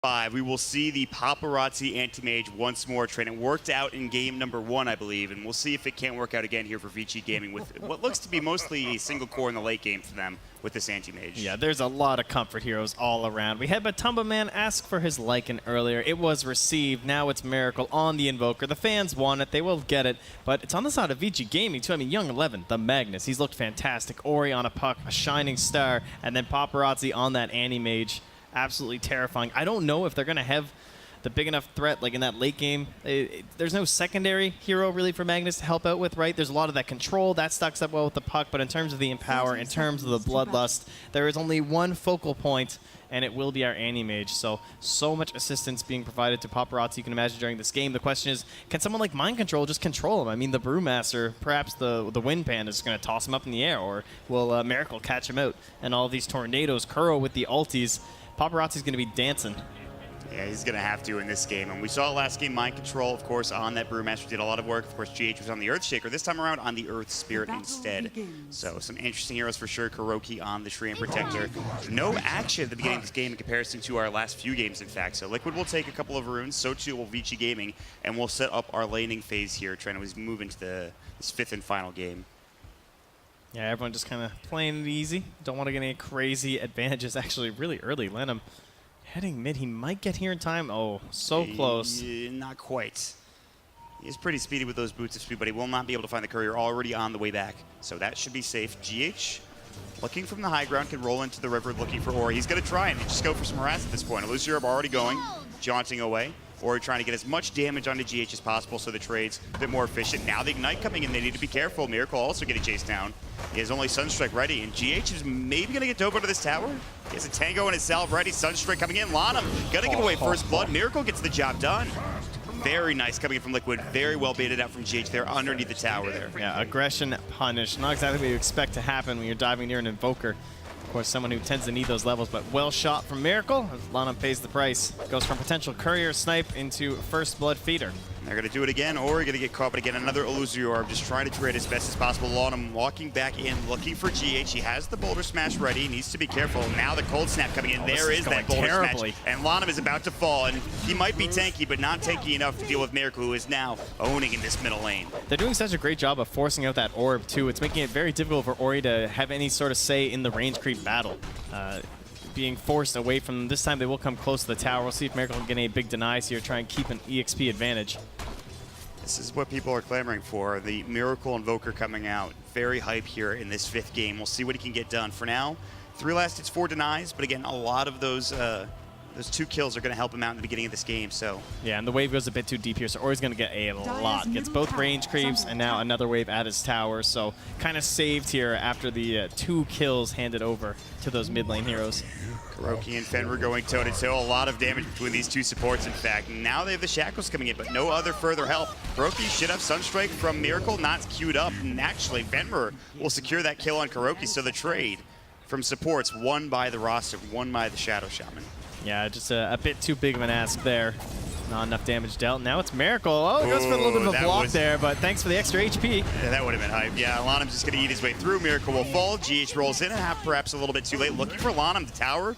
5, we will see the Paparazzi Anti-Mage once more train. It worked out in game number 1, I believe, and we'll see if it can't work out again here for Vici Gaming with what looks to be mostly a single core in the late game for them with this Anti-Mage. Yeah, there's a lot of comfort heroes all around. We had Batumba Man ask for his Lycan earlier. It was received. Now it's Miracle on the Invoker. The fans want it. They will get it, but it's on the side of Vici Gaming, too. I mean, Young 11, the Magnus, he's looked fantastic. Ori on a puck, a shining star, and then Paparazzi on that Anti-Mage. Absolutely terrifying. I don't know if they're going to have the big enough threat, like in that late game. There's no secondary hero really for Magnus to help out with, right? There's a lot of that control. That stacks up well with the puck, but in terms of the Empower, in terms of the Bloodlust, there is only one focal point, and it will be our Anti-Mage. So much assistance being provided to Paparazzi, you can imagine, during this game. The question is, can someone like Mind Control just control him? I mean, the Brewmaster, perhaps the Wind Panda is going to toss him up in the air, or will Miracle catch him out? And all these tornadoes, Kuro with the ultis, Paparazzi's going to be dancing. Yeah, he's going to have to in this game. And we saw last game, Mind Control, of course, on that Brewmaster did a lot of work. Of course, GH was on the Earthshaker. This time around on the Earth Spirit instead. So some interesting heroes for sure. Kuroki on the Shrine Protector. No action at the beginning of this game in comparison to our last few games, in fact. So Liquid will take a couple of runes. So too will Vici Gaming. And we'll set up our laning phase here, trying to move into this 5th and final game. Yeah, everyone just kind of playing it easy. Don't want to get any crazy advantages actually really early. Lenham heading mid. He might get here in time. Oh, so close. Not quite. He's pretty speedy with those boots of speed, but he will not be able to find the courier already on the way back. So that should be safe. GH, looking from the high ground, can roll into the river looking for Ori. He's going to try and just go for some harass at this point. Elusiorb already going, jaunting away. Ori trying to get as much damage onto GH as possible so the trade's a bit more efficient. Now the Ignite coming in, they need to be careful. Miracle also getting chased down. He has only Sunstrike ready, and GH is maybe going to get dove out of this tower. He has a Tango and his salve ready. Sunstrike coming in. Lanham going to give away first blood. Miracle gets the job done. Very nice coming in from Liquid. Very well baited out from GH there underneath the tower there. Yeah, aggression punish. Not exactly what you expect to happen when you're diving near an Invoker. Of course, someone who tends to need those levels, but well shot from Miracle. Lanham pays the price. Goes from potential courier snipe into first blood feeder. They're going to do it again, or going to get caught, but again, another Illusiorb just trying to trade as best as possible. Lanham walking back in, looking for GH. He has the Boulder Smash ready. He needs to be careful. Now the Cold Snap coming in. There is that Boulder Smash. And Lanham is about to fall, and he might be tanky, but not tanky enough to deal with Miracle, who is now owning in this middle lane. They're doing such a great job of forcing out that orb, too. It's making it very difficult for Ori to have any sort of say in the range creep battle. Being forced away from them. This time they will come close to the tower. We'll see if Miracle can get any big denies here, try and keep an EXP advantage. This is what people are clamoring for. The Miracle Invoker coming out. Very hype here in this 5th game. We'll see what he can get done. For now, 3 last hits, 4 denies, but again, a lot of those 2 kills are going to help him out in the beginning of this game. So yeah, and the wave goes a bit too deep here, so Ori's going to get a lot. Gets both range creeps and now another wave at his tower, so kind of saved here after the 2 kills handed over to those mid lane heroes. Kuroki and Fenrir going toe-to-toe. A lot of damage between these 2 supports, in fact. Now they have the Shackles coming in, but no other further help. Kuroki should have Sunstrike from Miracle, not queued up. And actually, Fenrir will secure that kill on Kuroki, so the trade from supports won by the roster, won by the Shadow Shaman. Yeah, just a bit too big of an ask there. Not enough damage dealt. Now it's Miracle. Oh, it goes for a little bit of a block there, but thanks for the extra HP. Yeah, that would have been hype. Yeah, Lanham's just going to eat his way through. Miracle will fall. GH rolls in and perhaps a little bit too late. Looking for Lanham, the tower.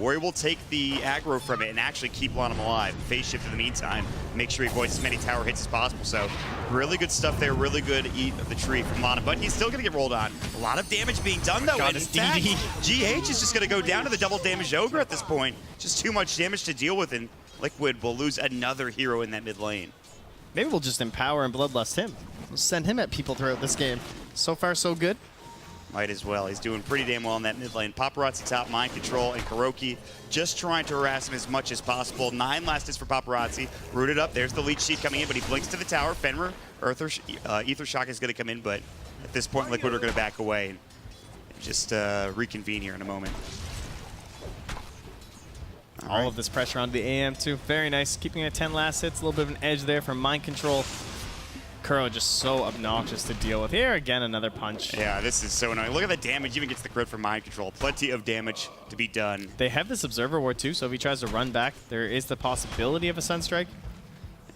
Ori will take the aggro from it and actually keep Lanham alive. Phase shift in the meantime. Make sure he avoids as many tower hits as possible. So really good stuff there. Really good eat of the tree from Lanham. But he's still going to get rolled on. A lot of damage being done, though. God, and in fact, GH is just going to go down to the double damage Ogre at this point. Just too much damage to deal with, and Liquid will lose another hero in that mid lane. Maybe we'll just empower and bloodlust him. We'll send him at people throughout this game. So far, so good. Might as well. He's doing pretty damn well in that mid lane. Paparazzi top, Mind Control, and Kuroki just trying to harass him as much as possible. 9 last hits for Paparazzi. Rooted up. There's the leech sheet coming in, but he blinks to the tower. Fenrir, Ether Shock is going to come in, but at this point, Liquid are going to back away and just reconvene here in a moment. All of this pressure on the AM too. Very nice. Keeping it 10 last hits. A little bit of an edge there from Mind Control. Kuro just so obnoxious to deal with. Here again, another punch. Yeah, this is so annoying. Look at the damage. Even gets the crit from Mind Control. Plenty of damage to be done. They have this Observer Ward too, so if he tries to run back, there is the possibility of a Sunstrike.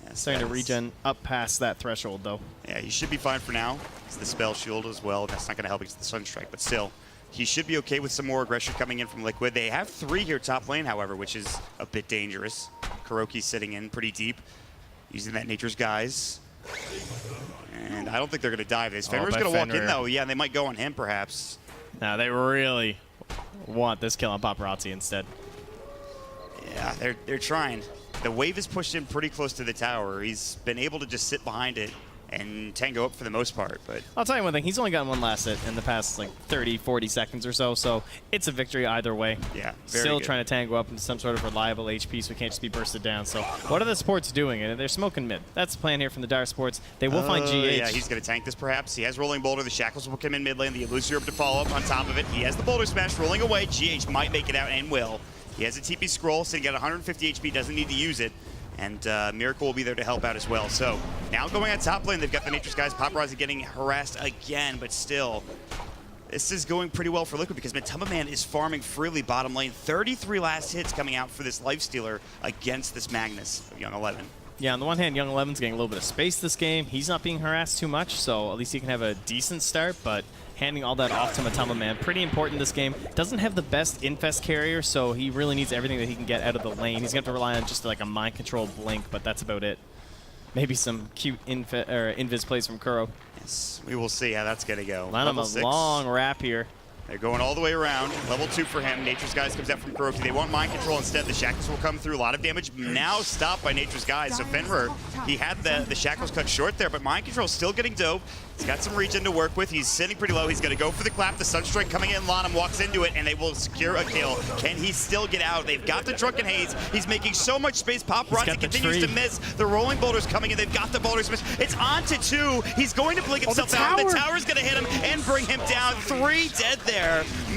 Yeah, starting to regen up past that threshold though. Yeah, he should be fine for now. It's the spell shield as well. That's not going to help against the Sunstrike, but still. He should be okay with some more aggression coming in from Liquid. They have 3 here top lane, however, which is a bit dangerous. Kuroki's sitting in pretty deep, using that Nature's Guise. And I don't think they're going to dive this. Fenrir's going to walk in, though. Yeah, and they might go on him, perhaps. Now, they really want this kill on Paparazzi instead. Yeah, they're trying. The wave is pushed in pretty close to the tower. He's been able to just sit behind it and tango up for the most part. But I'll tell you one thing, he's only gotten one last hit in the past like 30, 40 seconds or so it's a victory either way. Yeah, Still good. trying to tango up into some sort of reliable HP, so we can't just be bursted down. So what are the supports doing? And they're smoking mid. That's the plan here from the Dire Sports. They will find GH. Yeah, he's going to tank this perhaps. He has Rolling Boulder. The Shackles will come in mid lane. The Illusory Orb to follow up on top of it. He has the Boulder Smash rolling away. GH might make it out and will. He has a TP Scroll, sitting at 150 HP, doesn't need to use it. And Miracle will be there to help out as well. So now going at top lane, they've got the Nature's Guys. Paparazzi getting harassed again, but still, this is going pretty well for Liquid because Matumba Man is farming freely bottom lane. 33 last hits coming out for this Lifestealer against this Magnus of Young 11. Yeah, on the one hand, Young 11's getting a little bit of space this game. He's not being harassed too much, so at least he can have a decent start, but handing all that off to Matumba Man, pretty important this game. Doesn't have the best Infest carrier, so he really needs everything that he can get out of the lane. He's going to have to rely on just like a mind control blink, but that's about it. Maybe some cute invis plays from Kuro. Yes, we will see how that's going to go. Line him a long wrap here. They're going all the way around. Level 2 for him. Nature's Guise comes out from Kuroki. They want mind control instead. The Shackles will come through. A lot of damage now stopped by Nature's Guise. So Fenrir, he had the Shackles cut short there, but mind control still getting dope. He's got some regen to work with. He's sitting pretty low. He's going to go for the clap. The Sunstrike coming in. Lanham walks into it, and they will secure a kill. Can he still get out? They've got the Drunken Haze. He's making so much space. Paparazzi continues to miss. The Rolling Boulder's coming in. They've got the Boulder Smash. It's on to 2. He's going to blink himself out. The tower's going to hit him and bring him down. 3 dead there.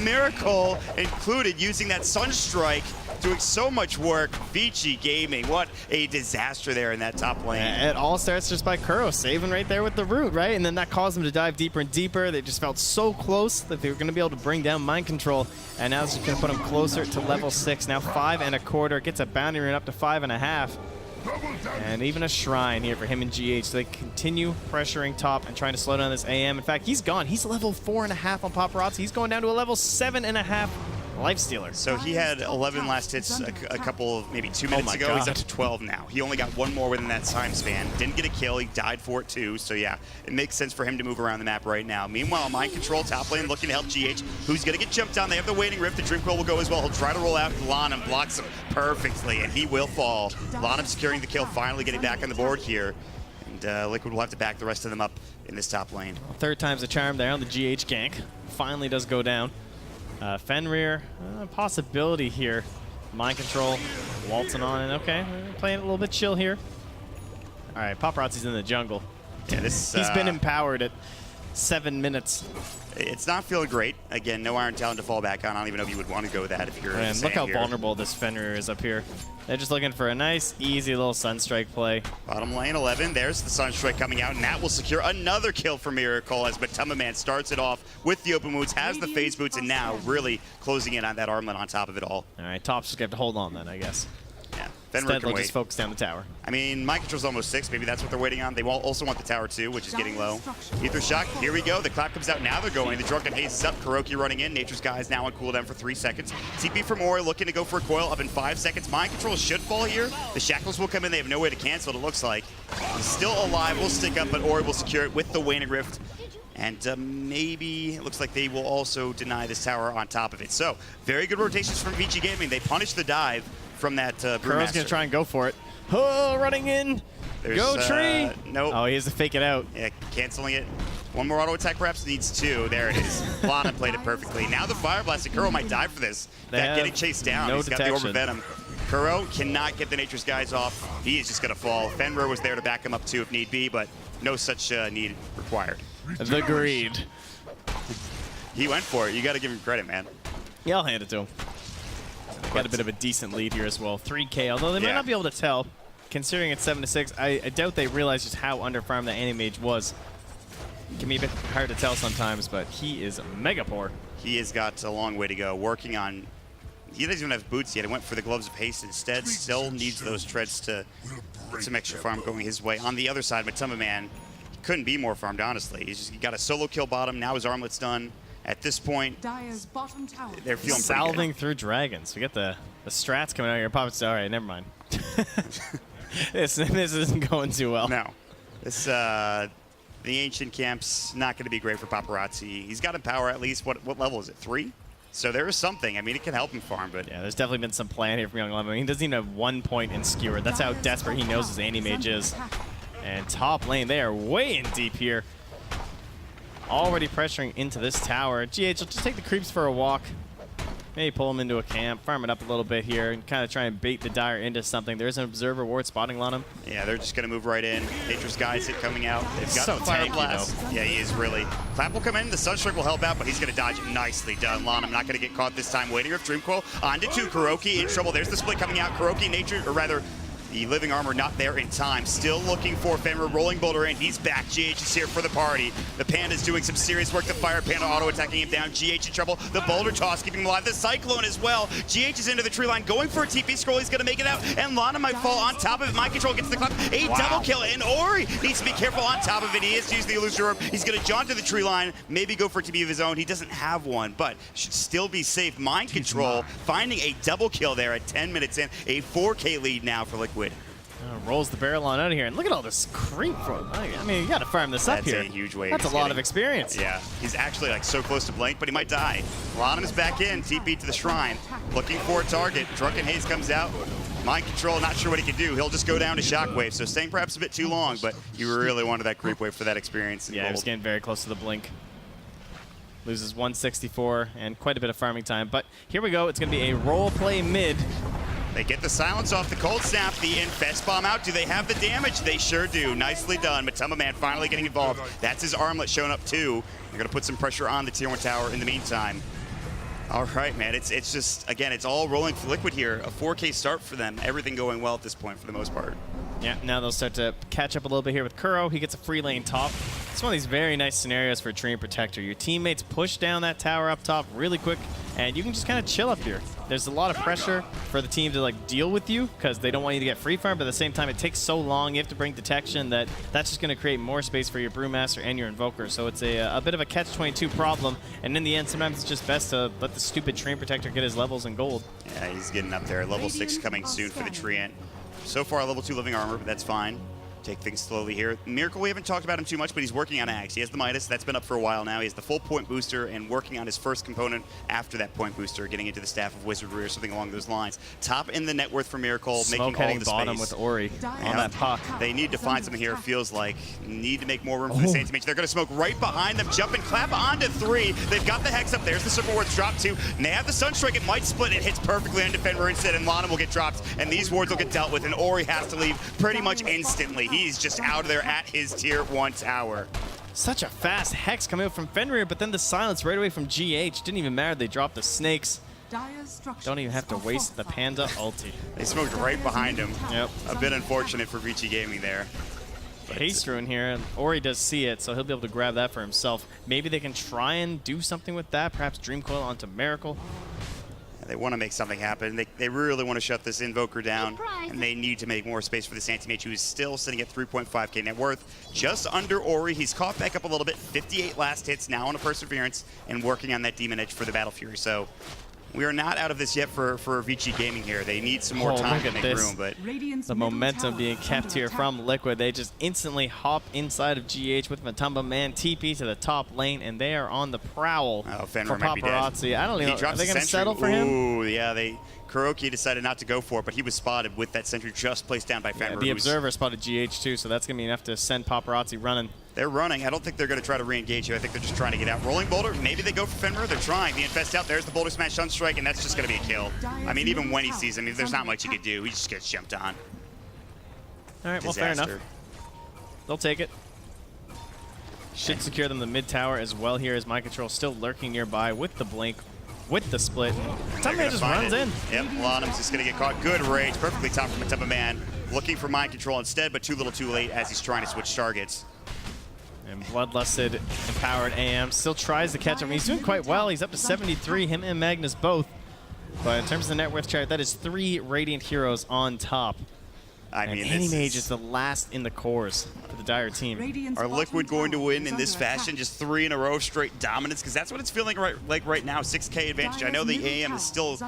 Miracle included using that Sunstrike, doing so much work. Vici Gaming, what a disaster there in that top lane. It all starts just by Kuro saving right there with the root, right? And then that caused them to dive deeper and deeper. They just felt so close that they were going to be able to bring down mind control. And now it's just going to put them closer to level 6. Now 5.25. Gets a bounty rune up to 5.5. And even a shrine here for him and GH. So they continue pressuring top and trying to slow down this AM. In fact, he's gone. He's level 4.5 on Paparazzi. He's going down to a level 7.5 Lifestealer. So he had 11 last hits a couple of maybe 2 minutes ago. God. He's up to 12 now. He only got 1 more within that time span. Didn't get a kill. He died for it too. So yeah, it makes sense for him to move around the map right now. Meanwhile, mind control top lane looking to help GH. Who's going to get jumped on? They have the waiting rift. The drink will go as well. He'll try to roll out. Lanham blocks him perfectly, and he will fall. Lanham securing the kill, finally getting back on the board here. And Liquid will have to back the rest of them up in this top lane. Third time's a charm there on the GH gank. Finally does go down. Fenrir, possibility here. Mind control, waltzing on, and okay, we're playing it a little bit chill here. All right, Paparazzi's in the jungle. Yeah, this He's been empowered at 7 minutes. It's not feeling great. Again, no Iron Talon to fall back on. I don't even know if you would want to go with that if you're. And look how vulnerable this Fenrir is up here. They're just looking for a nice, easy little Sunstrike play. Bottom lane 11. There's the Sunstrike coming out, and that will secure another kill for Miracle as Matumba Man starts it off with the open wounds, has the phase boots, and now really closing in on that armlet on top of it all. All right, top's just going to have to hold on then, I guess. Yeah, Instead, they'll just focus down the tower. I mean, mind control's almost 6. Maybe that's what they're waiting on. They also want the tower too, which is getting low. Ether Shock, here we go. The clap comes out. Now they're going. The Drunken Haze is up. Kuroki running in. Nature's Guise now on cooldown for 3 seconds. TP from Ori looking to go for a coil up in 5 seconds. Mind control should fall here. The Shackles will come in. They have no way to cancel it, it looks like. He's still alive. Will stick up, but Ori will secure it with the Waning Rift. And maybe it looks like they will also deny this tower on top of it. So, very good rotations from Vici Gaming. They punish the dive from that Kuro's going to try and go for it. Oh, running in. Go tree. Nope. Oh, he has to fake it out. Yeah, canceling it. 1 more auto attack perhaps, needs 2. There it is. Lana played it perfectly. Now the Fire Blast, and Kuro might die for this. That getting chased down. No He's detection. got the Orb of Venom. Kuro cannot get the Nature's Guise off. He is just going to fall. Fenrir was there to back him up too if need be, but no such need required. The greed. He went for it. You got to give him credit, man. Yeah, I'll hand it to him. Got a bit of a decent lead here as well. 3K, although they might not be able to tell. Considering it's 7-6, I doubt they realize just how underfarmed that Animage was. It can be a bit hard to tell sometimes, but he is mega poor. He has got a long way to go. Working on... He doesn't even have boots yet. He went for the Gloves of Haste instead. Still needs those treads to get some extra farm going his way. On the other side, Matumba Man couldn't be more farmed, honestly. He got a solo kill bottom. Now his armlet's done. At this point, Dire's bottom tower. they're feeling pretty Salving good. through dragons. We got the strats coming out here. Pops. All right, never mind. this isn't going too well. No. This, the Ancient Camp's not going to be great for Paparazzi. He's got a power at least. What level is it? 3? So there is something. I mean, it can help him farm, but... Yeah, there's definitely been some plan here from Young Lemon. He doesn't even have 1 point in Skewer. That's how desperate he knows his anti-mage is. And top lane, they are way in deep here. Already pressuring into this tower. GH will just take the creeps for a walk. Maybe pull him into a camp, farm it up a little bit here, and kind of try and bait the Dire into something. There's an Observer ward spotting on him. Yeah, they're just going to move right in. Nature's Guide's it coming out. They've got So the Fire tanky, Blast. though. Yeah, he is really. Clap will come in. The Sunstrike will help out, but he's going to dodge it. Nicely done. Lanham not going to get caught this time. Waiting with Dreamcoil. Onto 2. Kuroki in trouble. There's the split coming out. Kuroki, Nature, or rather, the Living Armor not there in time. Still looking for Fenrir. Rolling Boulder in. He's back. GH is here for the party. The Panda's doing some serious work. The Fire Panda auto-attacking him down. GH in trouble. The Boulder Toss keeping him alive. The Cyclone as well. GH is into the tree line. Going for a TP scroll. He's going to make it out. And Lana might fall on top of it. Mind Control gets the clap. A double kill. And Ori needs to be careful on top of it. He is using the Illusion Orb. He's going to jaunt to the tree line. Maybe go for a TP of his own. He doesn't have one, but should still be safe. Mind Control finding a double kill there at 10 minutes in. A 4K lead now for Liquid. Rolls the barrel on out of here, and look at all this creep from. I mean, you got to farm this up here. That's a huge wave. That's a lot of experience. Yeah, he's actually like so close to Blink, but he might die. Lanham is back in, TP to the Shrine, looking for a target. Drunken Haze comes out. Mind Control, not sure what he can do. He'll just go down to Shockwave, so staying perhaps a bit too long, but you really wanted that creep wave for that experience. Yeah, he was getting very close to the Blink. Loses 164 and quite a bit of farming time, but here we go. It's going to be a role play mid. They get the silence off the Cold Snap, the Infest Bomb out. Do they have the damage? They sure do. Nicely done. Matamba Man finally getting involved. That's his armlet showing up too. They're going to put some pressure on the Tier 1 tower in the meantime. All right, man. It's just, again, it's all rolling for Liquid here. A 4K start for them. Everything going well at this point for the most part. Yeah, now they'll start to catch up a little bit here with Kuro. He gets a free lane top. It's one of these very nice scenarios for Treant Protector. Your teammates push down that tower up top really quick, and you can just kind of chill up here. There's a lot of pressure for the team to like deal with you because they don't want you to get free farm, but at the same time, it takes so long. You have to bring detection that's just going to create more space for your Brewmaster and your Invoker. So it's a bit of a catch-22 problem, and in the end, sometimes it's just best to let the stupid Treant Protector get his levels in gold. Yeah, he's getting up there. Level 6 coming soon for the Treant. So far, level 2 living armor, but that's fine. Take things slowly here. Miracle, we haven't talked about him too much, but he's working on Axe. He has the Midas. That's been up for a while now. He has the full point booster and working on his first component after that point booster, getting into the Staff of Wizardry or something along those lines. Top in the net worth for Miracle, Smoke making all the bottom space. with Ori on that puck. They need to find something here. It feels like need to make more room for the Saints Mage. They're going to smoke right behind them. Jump and clap onto 3. They've got the Hex up. There's the Circle Wards drop 2. And they have the Sunstrike. It might split. It hits perfectly on Defender instead, and Lana will get dropped. And these wards will get dealt with, and Ori has to leave pretty much instantly. He's just out of there at his Tier 1 tower. Such a fast Hex coming out from Fenrir, but then the silence right away from GH. Didn't even matter. They dropped the snakes. Don't even have to waste the Panda ulti. They smoked right behind him. Yep. A bit unfortunate for Vici Gaming there. Haste Rune here, and Ori does see it, so he'll be able to grab that for himself. Maybe they can try and do something with that, perhaps Dream Coil onto Miracle. They want to make something happen. They really want to shut this Invoker down, and they need to make more space for this anti-mage, who is still sitting at 3.5k net worth. Just under Ori. He's caught back up a little bit. 58 last hits, now on a Perseverance, and working on that Demon Edge for the Battle Fury. So we are not out of this yet for Vici Gaming here. They need some more time to make room, but the momentum being kept here from Liquid. They just instantly hop inside of GH with Matamba Man, TP to the top lane, and they are on the prowl for Paparazzi. I don't even know. Are they going to settle for him? Ooh, yeah, Kuroki decided not to go for it, but he was spotted with that sentry just placed down by Fenrir. Yeah, the Observer spotted GH too, so that's going to be enough to send Paparazzi running. They're running. I don't think they're going to try to re-engage you. I think they're just trying to get out. Rolling Boulder, maybe they go for Fenrir. They're trying. The Infest out. There's the Boulder Smash Sunstrike, and that's just going to be a kill. I mean, even when he sees him, there's not much he could do. He just gets jumped on. All right, well, fair enough. They'll take it. Should secure them the mid tower as well here, as Mind Control still lurking nearby with the Blink, with the split. Matamba just runs in. Yep, Lanham's just going to get caught. Good rage. Perfectly timed from Matamba Man. Looking for Mind Control instead, but too little too late as he's trying to switch targets. And Bloodlusted, Empowered AM still tries to catch him. He's doing quite well. He's up to 73, him and Magnus both. But in terms of the net worth chart, that is 3 Radiant Heroes on top. I mean, Anti-Mage is the last in the cores for the Dire team. Are Liquid going to win in this fashion? Just 3 in a row straight dominance? Because that's what it's feeling like right now. 6K advantage. I know the AM is still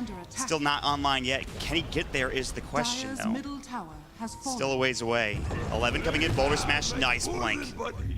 not online yet. Can he get there is the question, though. Still a ways away. 11 coming in, Boulder Smash, nice blink.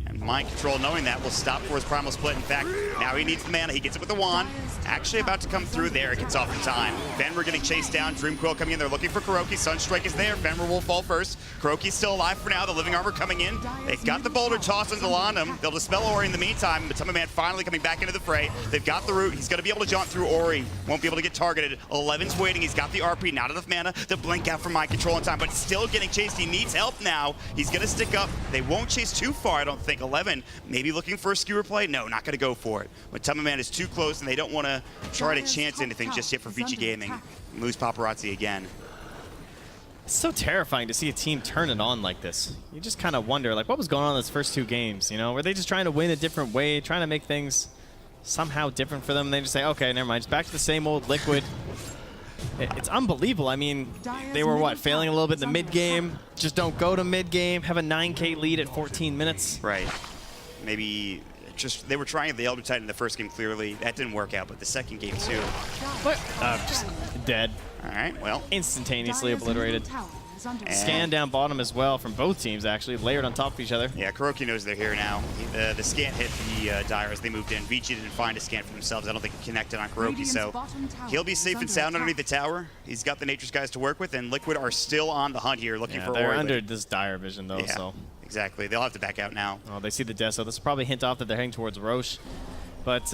And Mind Control, knowing that, will stop for his Primal Split. In fact, now he needs the mana. He gets it with the wand. Actually about to come through there. It gets off in time. Fenrir getting chased down. Dreamcoil coming in. They're looking for Kuroki. Sunstrike is there. Fenrir will fall first. Kuroki's still alive for now. The Living Armor coming in. They've got the Boulder toss into Landam. They'll dispel Ori in the meantime. Matuma Man finally coming back into the fray. They've got the root. He's going to be able to jaunt through Ori. Won't be able to get targeted. 11's waiting. He's got the RP. Not enough mana to blink out for Mind Control in time, but still getting chased. He needs help now. He's going to stick up. They won't chase too far, I don't think. 11 maybe looking for a skewer play. No, not going to go for it. Matuma Man is too close, and they don't want to try to chance anything just yet for Vici Gaming. Lose Paparazzi again. It's so terrifying to see a team turn it on like this. You just kind of wonder, like, what was going on in those first 2 games? You know, were they just trying to win a different way, trying to make things somehow different for them? And they just say, okay, never mind, it's back to the same old Liquid. It's unbelievable. I mean, they were, what, failing a little bit in the mid-game, just don't go to mid-game, have a 9K lead at 14 minutes. Right. Maybe just, they were trying the Elder Titan in the first game, clearly. That didn't work out, but the second game, too. What? Just dead. All right, well. Instantaneously obliterated. Scan down bottom as well from both teams, actually, layered on top of each other. Yeah, Kuroki knows they're here now. The scan hit the Dire as they moved in. Vici didn't find a scan for themselves. I don't think it connected on Kuroki, so he'll be safe and sound underneath the tower. He's got the Nature's guys to work with, and Liquid are still on the hunt here, looking for Ori. They're under this Dire vision, though, so. Exactly. They'll have to back out now. Oh, they see the Deso. This will probably hint off that they're heading towards Roche. But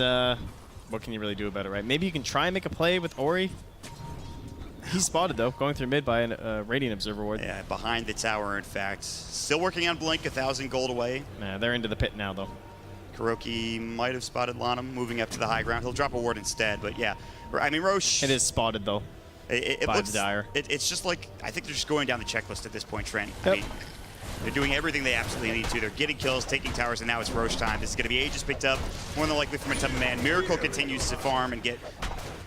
what can you really do about it, right? Maybe you can try and make a play with Ori. He's spotted, though, going through mid by a Radiant Observer Ward. Yeah, behind the tower, in fact. Still working on Blink, 1,000 gold away. Yeah, they're into the pit now, though. Kuroki might have spotted Lanham, moving up to the high ground. He'll drop a ward instead, but yeah. I mean, Roche... It is spotted, though, by the Dire. It's just like, I think they're just going down the checklist at this point, Trent. Yep. I mean, they're doing everything they absolutely need to. They're getting kills, taking towers, and now it's Roche time. This is going to be Aegis picked up, more than likely from a Matuma Man. Miracle continues to farm and get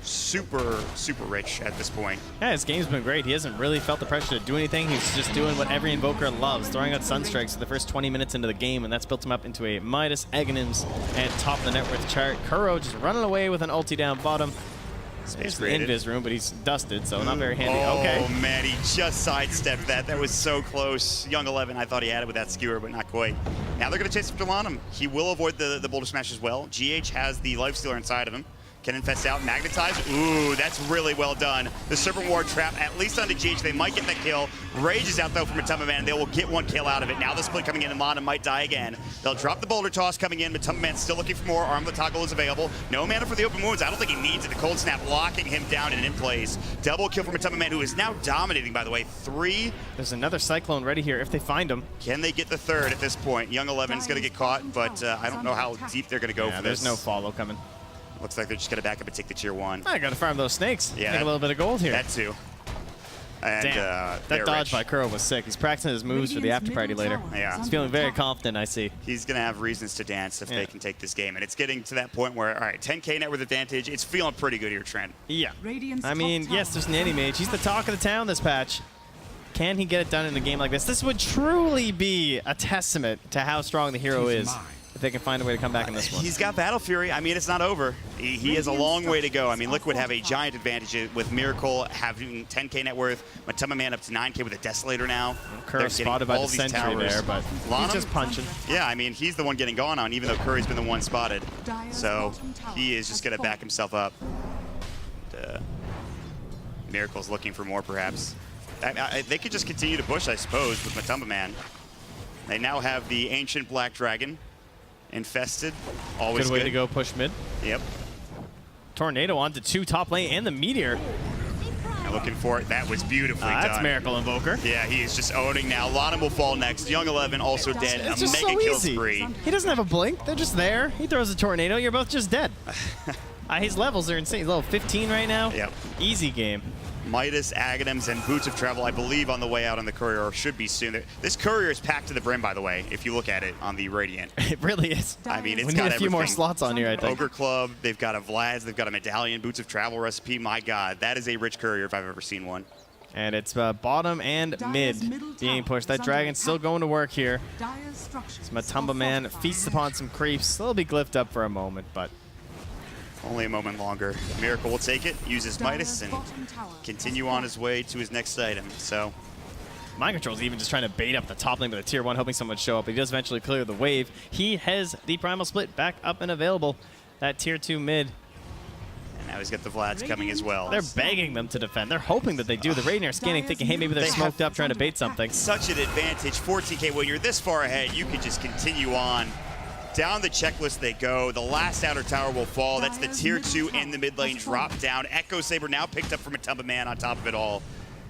super, super rich at this point. Yeah, his game's been great. He hasn't really felt the pressure to do anything. He's just doing what every Invoker loves, throwing out Sunstrikes for the first 20 minutes into the game, and that's built him up into a Midas, Aghanims, and top of the net worth chart. Kuro just running away with an ulti down bottom. Space the invis room, but he's dusted, so not very handy. Oh, man, he just sidestepped that. That was so close. Young 11, I thought he had it with that skewer, but not quite. Now they're going to chase after Lanham. He will avoid the Boulder Smash as well. GH has the Lifestealer inside of him. Can infest out, magnetize. Ooh, that's really well done. The Serpent Ward trap, at least onto GH. They might get that kill. Rage is out, though, from Matuma Man. They will get 1 kill out of it. Now the split coming in, and Lana might die again. They'll drop the Boulder Toss coming in. Matuma Man still looking for more. Armlet Toggle is available. No mana for the open wounds. I don't think he needs it. The Cold Snap locking him down and in place. Double kill from Matuma Man, who is now dominating, by the way. 3. There's another Cyclone ready here if they find him. Can they get the 3rd at this point? Young 11 is going to get caught, but I don't know how deep they're going to go for this. There's no follow coming. Looks like they're just going to back up and take the tier 1. I got to farm those snakes. Yeah, make a little bit of gold here. That too. And, damn, that dodge by Kuro was sick. He's practicing his moves for the after party later. Yeah. He's feeling very confident, I see. He's going to have reasons to dance if they can take this game. And it's getting to that point where, all right, 10K net worth advantage. It's feeling pretty good here, Trent. Yeah. I mean, yes, there's an Anti-Mage. He's the talk of the town this patch. Can he get it done in a game like this? This would truly be a testament to how strong the hero is. If they can find a way to come back in this one. He's got Battle Fury. I mean, it's not over. He has a long way to go. I mean, Liquid have a giant advantage with Miracle having 10K net worth. Matuma Man up to 9K with a Desolator now. Curry spotted by the sentry there, but he's just punching. Yeah, I mean, he's the one getting gone on, even though Curry's been the one spotted. So he is just going to back himself up. Miracle's looking for more, perhaps. They could just continue to push, I suppose, with Matuma Man. They now have the Ancient Black Dragon. Infested, always good way to go push mid. Yep. Tornado onto 2 top lane and the Meteor. Looking for it. That was beautifully done. That's Miracle Invoker. Yeah, he is just owning now. Lanham will fall next. Young 11 also dead. It's a just mega so kill easy. spree. He doesn't have a blink. They're just there. He throws a tornado. You're both just dead. His levels are insane. He's level 15 right now. Yep. Easy game. Midas, Aghanims, and Boots of Travel, I believe, on the way out on the Courier, or should be soon. This Courier is packed to the brim, by the way, if you look at it on the Radiant. It really is. I mean, it's we got need a few everything. more slots on here, I think. Ogre Club, they've got a Vlad's, they've got a Medallion, Boots of Travel recipe. My God, that is a rich Courier if I've ever seen one. And it's bottom and mid being pushed. That dragon's still going to work here. This Matumba man feasts upon some creeps. They'll be glyphed up for a moment, but only a moment longer. Miracle will take it, use his Midas, and continue on his way to his next item. So Mind Control's even just trying to bait up the top lane with a tier 1, hoping someone would show up. But he does eventually clear the wave. He has the Primal Split back up and available. That tier 2 mid. And now he's got the Vlads coming as well. They're begging them to defend. They're hoping that they do. The Radiant are scanning, thinking, hey, maybe they're smoked up, trying to bait something. Such an advantage. 14K, when you're this far ahead, you can just continue on. Down the checklist they go. The last outer tower will fall. That's the tier 2 in the mid lane drop down. Echo Saber now picked up from Matumba man on top of it all.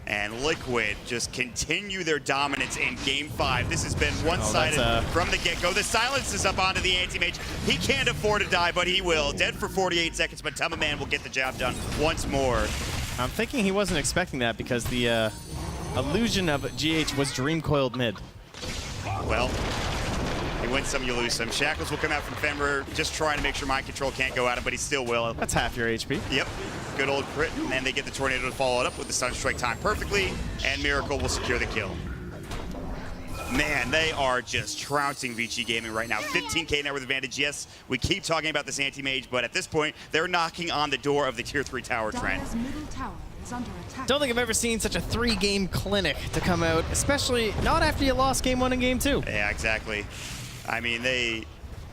And Liquid just continue their dominance in Game 5. This has been one-sided from the get-go. The silence is up onto the Anti-Mage. He can't afford to die, but he will. Dead for 48 seconds, but Matumba man will get the job done once more. I'm thinking he wasn't expecting that because the illusion of GH was dream coiled mid. Well, you win some, you lose some. Shackles will come out from Fenrir, just trying to make sure Mind Control can't go at him, but he still will. That's half your HP. Yep. Good old crit, and then they get the Tornado to follow it up with the Sunstrike time perfectly, and Miracle will secure the kill. Man, they are just trouncing VG Gaming right now. 15K net worth advantage. Yes, we keep talking about this Anti-Mage, but at this point, they're knocking on the door of the tier 3 tower trend. Don't think I've ever seen such a 3-game clinic to come out, especially not after you lost Game 1 and Game 2. Yeah, exactly. I mean,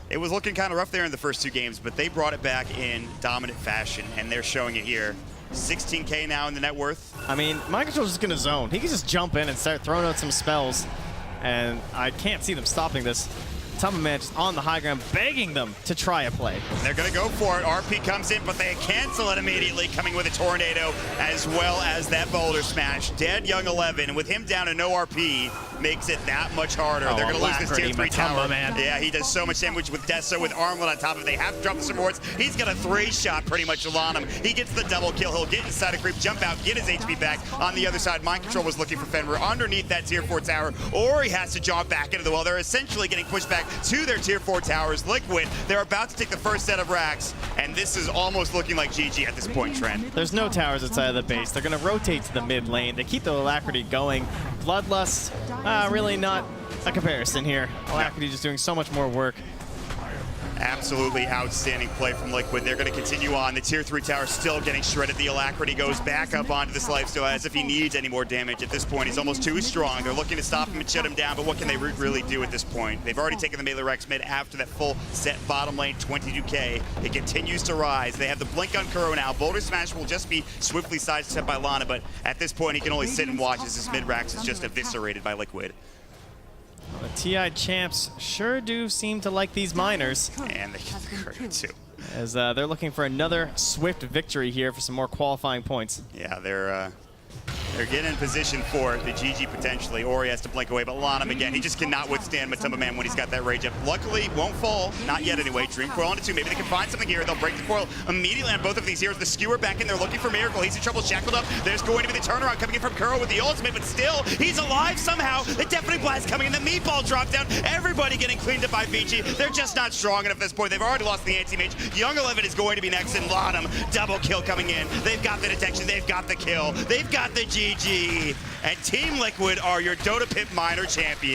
it was looking kind of rough there in the first 2 games, but they brought it back in dominant fashion, and they're showing it here. 16K now in the net worth. I mean, Mind Control's just gonna zone. He can just jump in and start throwing out some spells, and I can't see them stopping this. Matumba man just on the high ground, begging them to try a play. They're going to go for it. RP comes in, but they cancel it immediately, coming with a Tornado as well as that Boulder Smash. Dead Young 11, and with him down and no RP, makes it that much harder. They're going to lose this tier 3 tower. Man. Yeah, he does so much damage with Deso, with Armlet on top of it. They have to drop the supports. He's got a 3-shot pretty much on him. He gets the double kill. He'll get inside a creep, jump out, get his HP back. On the other side, Mind Control was looking for Fenrir underneath that tier 4 tower, or he has to jump back into the wall. They're essentially getting pushed back to their tier 4 towers. Liquid, they're about to take the first set of racks, and this is almost looking like GG at this point, Trent. There's no towers outside of the base. They're going to rotate to the mid lane. They keep the Alacrity going. Bloodlust, really not a comparison here. Alacrity just doing so much more work. Absolutely outstanding play from Liquid. They're going to continue on. The tier 3 tower still getting shredded. The Alacrity goes back up onto this lifesteal as if he needs any more damage. At this point, he's almost too strong. They're looking to stop him and shut him down, but what can they really do at this point? They've already taken the melee Rex mid after that full set bottom lane, 22K. It continues to rise. They have the blink on Kuro now. Boulder Smash will just be swiftly sidestepped by Lana, but at this point, he can only sit and watch as his mid-Rax is just eviscerated by Liquid. The TI champs sure do seem to like these miners. And they get the credit too. As they're looking for another swift victory here for some more qualifying points. Yeah, they're getting in position for the GG potentially. Ori has to blink away, but Lanham again, he just cannot withstand Matumba man when he's got that rage up. Luckily, won't fall. Not yet anyway. Dream Coil onto 2. Maybe they can find something here. They'll break the coil immediately on both of these heroes. The Skewer back in there looking for Miracle. He's in trouble, shackled up. There's going to be the turnaround coming in from Kuro with the ultimate, but still, he's alive somehow. The Deafening Blast coming in. The Meatball drop down. Everybody getting cleaned up by Vici. They're just not strong enough at this point. They've already lost the Anti-Mage. Young 11 is going to be next, and Lanham, double kill coming in. They've got the detection. They've got the kill. They've got the GG. And Team Liquid are your Dota Pit Minor champions.